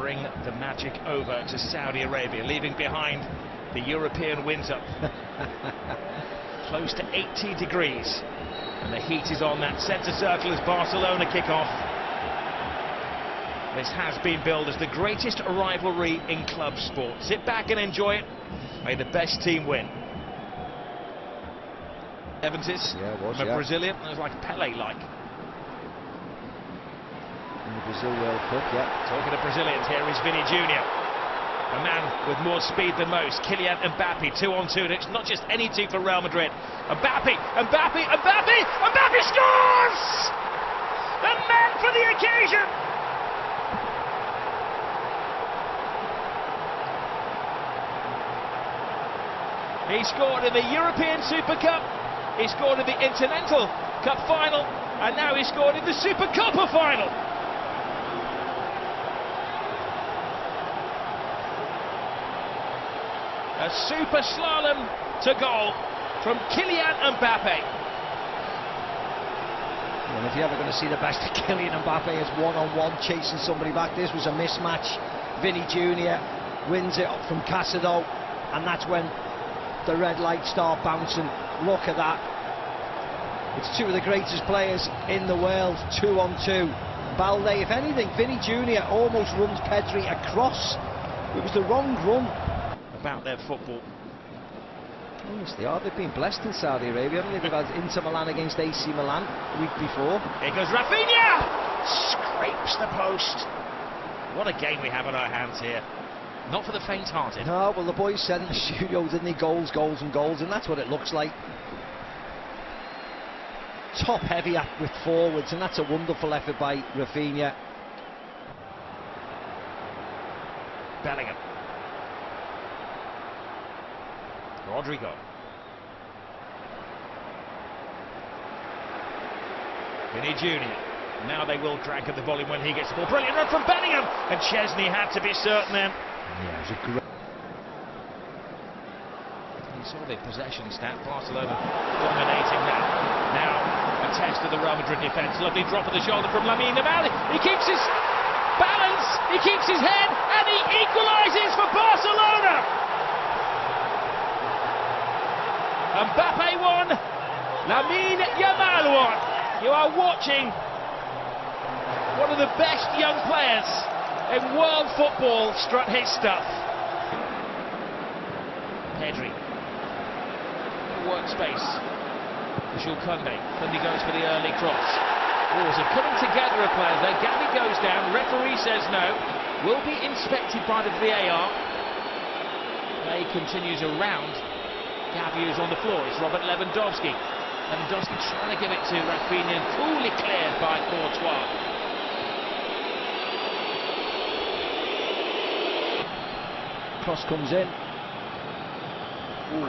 bring the magic over to Saudi Arabia, leaving behind the European winter. Close to 80 degrees, and the heat is on that centre circle as Barcelona kick off. This has been billed as the greatest rivalry in club sport. Sit back and enjoy it. May the best team win. Evansis, from a Brazilian, it was like Pele-like. In the Brazil World Cup, Talking to Brazilians, here is Vini Jr. A man with more speed than most. Kylian Mbappe, 2-on-2. And it's not just any two for Real Madrid. Mbappe scores! The man for the occasion! He scored in the European Super Cup. He scored in the Intercontinental Cup final. And now he scored in the Super Copa final. A super slalom to goal from Kylian Mbappe. And if you're ever going to see the best of Kylian Mbappe, is one-on-one chasing somebody back. This was a mismatch. Vini Jr. wins it up from Casado, and that's when the red lights start bouncing. Look at that. It's two of the greatest players in the world, 2-on-2. Balde, if anything, Vini Jr. almost runs Pedri across. It was the wrong run. About their football. Yes, they are. They've been blessed in Saudi Arabia, haven't they? They've had Inter Milan against AC Milan the week before. Here goes Rafinha! Scrapes the post. What a game we have on our hands here. Not for the faint-hearted. No, well, the boys said in the studio, didn't they? Goals, goals and goals, and that's what it looks like. Top heavy with forwards, and that's a wonderful effort by Rafinha. Bellingham. Rodrigo. Vini Jr. Now they will drag at the volume when he gets the ball. Brilliant run from Bellingham, and Chesney had to be certain then. Yeah, it was a great. You saw the possession stat. Barcelona dominating that. Now a test of the Real Madrid defence. Lovely drop of the shoulder from Lamine Yamal. He keeps his balance. He keeps his head, and he equalises for Barcelona. Mbappe won, Lamine Yamal won. You are watching one of the best young players in world football strut his stuff. Pedri, workspace. Jules Koundé goes for the early cross. Oh, so coming together of players there. Gavi goes down, referee says no. Will be inspected by the VAR. Play continues around. Gavi is on the floor, it's Robert Lewandowski. Lewandowski trying to give it to Rafinha, coolly cleared by Courtois. Cross comes in. Ooh.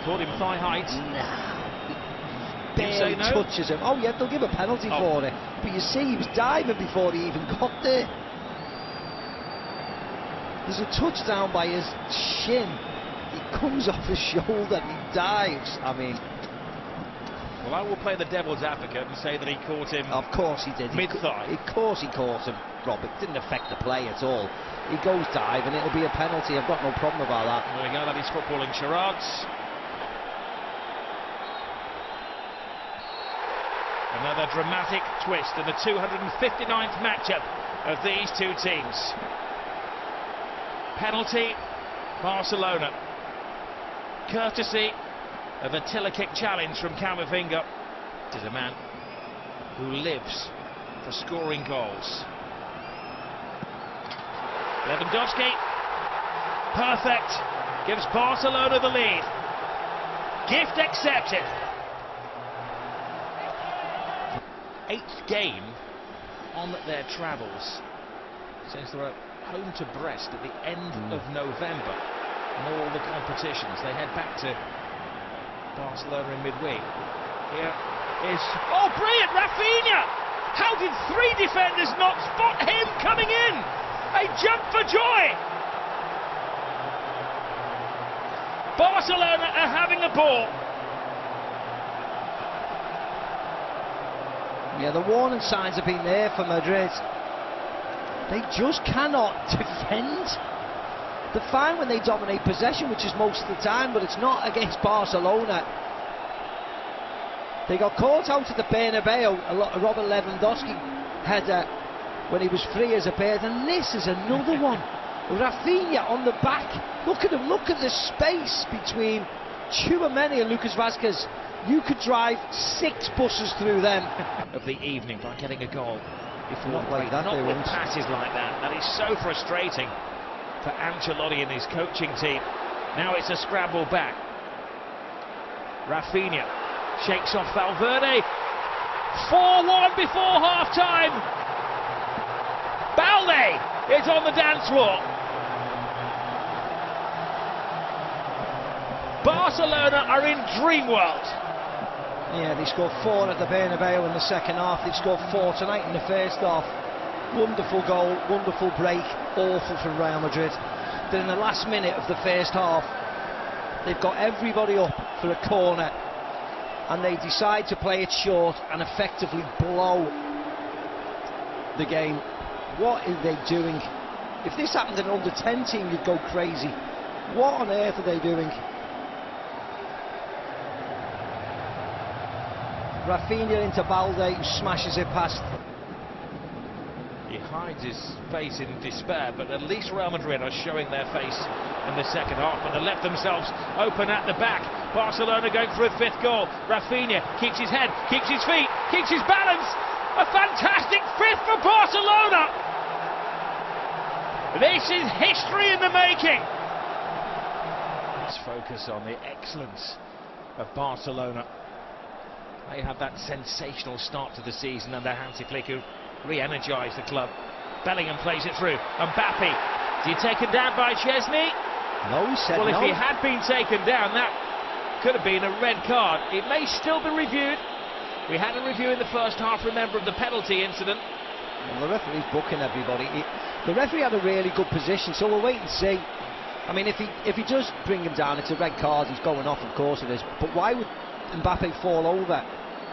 Caught him thigh height. Nah. Barely No? Touches him. Oh yeah, they'll give a penalty for it. But you see, he was diving before he even got there. There's a touchdown by his shin. He comes off his shoulder and he dives. I mean... Well, I will play the devil's advocate and say that he caught him... Of course he did. Mid-thigh. Of course he caught him, Robert. Didn't affect the play at all. He goes dive and it'll be a penalty. I've got no problem about that. There we go, that is footballing charades. Another dramatic twist in the 259th matchup of these two teams. Penalty, Barcelona. Courtesy of a tiller kick challenge from Camavinga. This is a man who lives for scoring goals. Lewandowski, perfect, gives Barcelona the lead. Gift accepted. 8th game on their travels since they were home to Brest at the end of November. And all the competitions, they head back to Barcelona in midweek. Here is, oh brilliant, Rafinha! How did 3 defenders not spot him coming in? A jump for joy! Barcelona are having the ball. Yeah, the warning signs have been there for Madrid. They just cannot defend. They're fine when they dominate possession, which is most of the time, but it's not against Barcelona. They got caught out at the Bernabeu, a Robert Lewandowski header when he was free as a bird, and this is another one. Rafinha on the back. Look at him, look at the space between Tchouaméni and Lucas Vazquez. You could drive 6 buses through them. Of the evening by getting a goal. Not like that, not they with won't. passes like that. That is so frustrating for Ancelotti and his coaching team. Now it's a scramble back. Rafinha shakes off Valverde. 4-1 before half-time. Balde is on the dance floor. Barcelona are in dream world. Yeah, they scored 4 at the Bernabeu in the second half. They've scored 4 tonight in the first half. Wonderful goal, wonderful break, awful from Real Madrid. Then in the last minute of the first half, they've got everybody up for a corner, and they decide to play it short and effectively blow the game. What are they doing? If this happened in an under-10 team, you'd go crazy. What on earth are they doing? Rafinha into Balde, who smashes it past. He hides his face in despair, but at least Real Madrid are showing their face in the second half, but they left themselves open at the back. Barcelona going for a 5th goal. Rafinha keeps his head, keeps his feet, keeps his balance. A fantastic 5th for Barcelona. This is history in the making. Let's focus on the excellence of Barcelona. They had that sensational start to the season under Hansi Flick, who re-energised the club. Bellingham plays it through. Mbappe, is he taken down by Chesney? No, he said well, no. If he had been taken down, that could have been a red card. It may still be reviewed. We had a review in the first half, remember, of the penalty incident. Well, the referee's booking everybody. The referee had a really good position, so we'll wait and see. I mean, if he does bring him down, it's a red card. He's going off, of course it is. But why would Mbappe fall over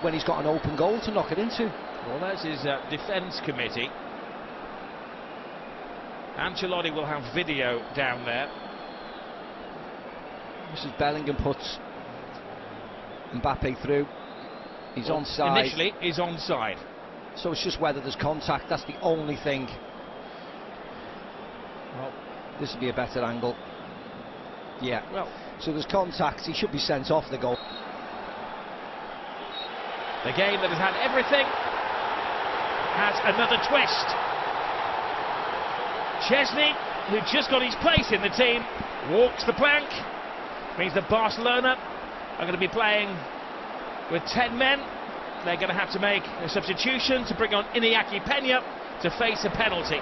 when he's got an open goal to knock it into? Well, there's his defence committee. Ancelotti will have video down there. This is Bellingham puts Mbappe through. He's onside. Initially, he's onside. So it's just whether there's contact. That's the only thing. Well, this would be a better angle. Yeah. Well, so there's contact. He should be sent off the goal. The game that has had everything has another twist. Chesney, who just got his place in the team, walks the plank. Means that Barcelona are going to be playing with 10 men. They're going to have to make a substitution to bring on Iñaki Peña to face a penalty.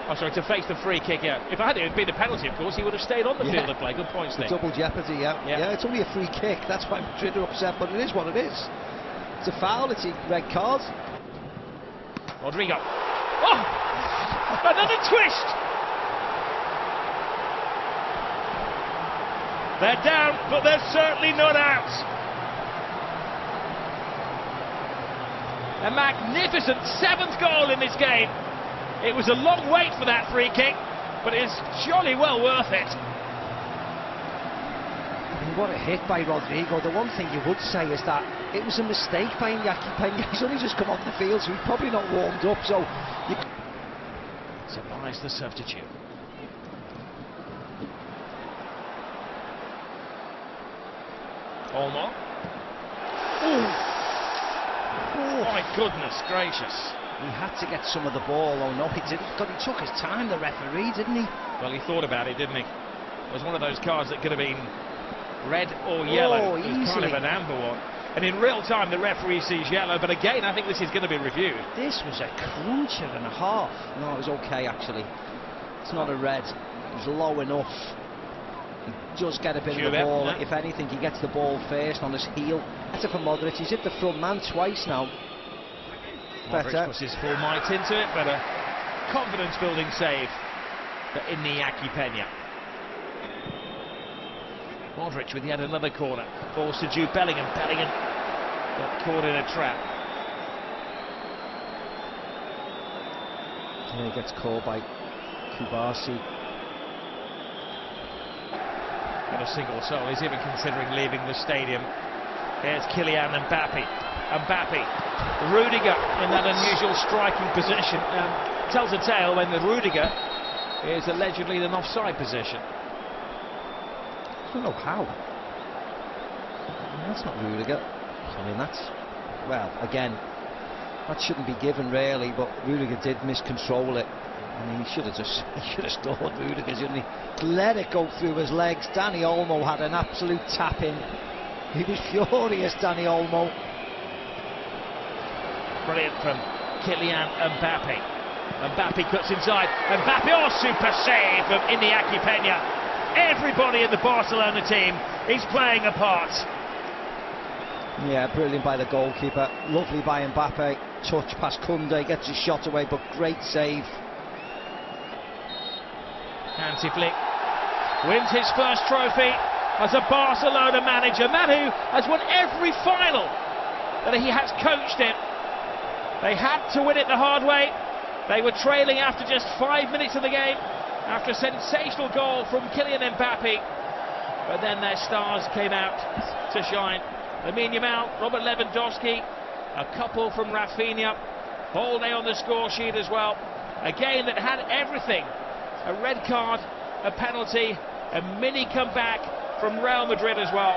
Oh, sorry, to face the free kick, yeah. If it had been a penalty, of course, he would have stayed on the field of play. Good points there. Double jeopardy, yeah. It's only a free kick. That's why Madrid are upset, but it is what it is. It's a foul, it's a red card. Rodrigo. Oh! Another twist! They're down, but they're certainly not out. A magnificent 7th goal in this game. It was a long wait for that free kick, but it's jolly well worth it. I mean, what a hit by Rodrigo. The one thing you would say is that it was a mistake by Iñaki Peña. He's only just come off the field, so he's probably not warmed up. So survives the substitute. Olmo. Oh, my goodness gracious. He had to get some of the ball. Oh no, he didn't. God, he took his time, the referee, didn't he? Well, he thought about it, didn't he? It was one of those cards that could have been red or yellow. It was kind of an amber one. And in real time, the referee sees yellow. But again, I think this is going to be reviewed. This was a cruncher and a half. No, it was okay, actually. It's not a red. It was low enough. He does get a bit of the ball. Yeah. If anything, he gets the ball first on his heel. Better for Modric. He's hit the front man twice now. Modric puts his full might into it, but a confidence-building save for Iñaki Peña. Modric with yet another corner. Balls to Jude Bellingham. Bellingham got caught in a trap. Yeah, he gets caught by Kubasi. Got a single soul. He's even considering leaving the stadium. Here's Kylian Mbappe. Mbappe, Rudiger in that unusual striking position. Tells a tale when the Rudiger is allegedly in an offside position. I don't know how. I mean, that's not Rudiger. I mean, that's, well, again, that shouldn't be given really, but Rudiger did miscontrol it. I mean, he should have scored, Rudiger, shouldn't he? Let it go through his legs. Dani Olmo had an absolute tap in. He was furious, Dani Olmo. Brilliant from Kylian Mbappe. Mbappe cuts inside. Mbappe, oh, super save from Iñaki Peña. Everybody in the Barcelona team is playing a part. Yeah, brilliant by the goalkeeper. Lovely by Mbappe. Touch past Koundé, gets his shot away, but great save. Hansi Flick wins his first trophy as a Barcelona manager. Man who has won every final that he has coached in. They had to win it the hard way. They were trailing after just 5 minutes of the game, after a sensational goal from Kylian Mbappe. But then their stars came out to shine. Lamine Yamal, Robert Lewandowski, a couple from Rafinha, Bolde on the score sheet as well. A game that had everything. A red card, a penalty, a mini comeback from Real Madrid as well.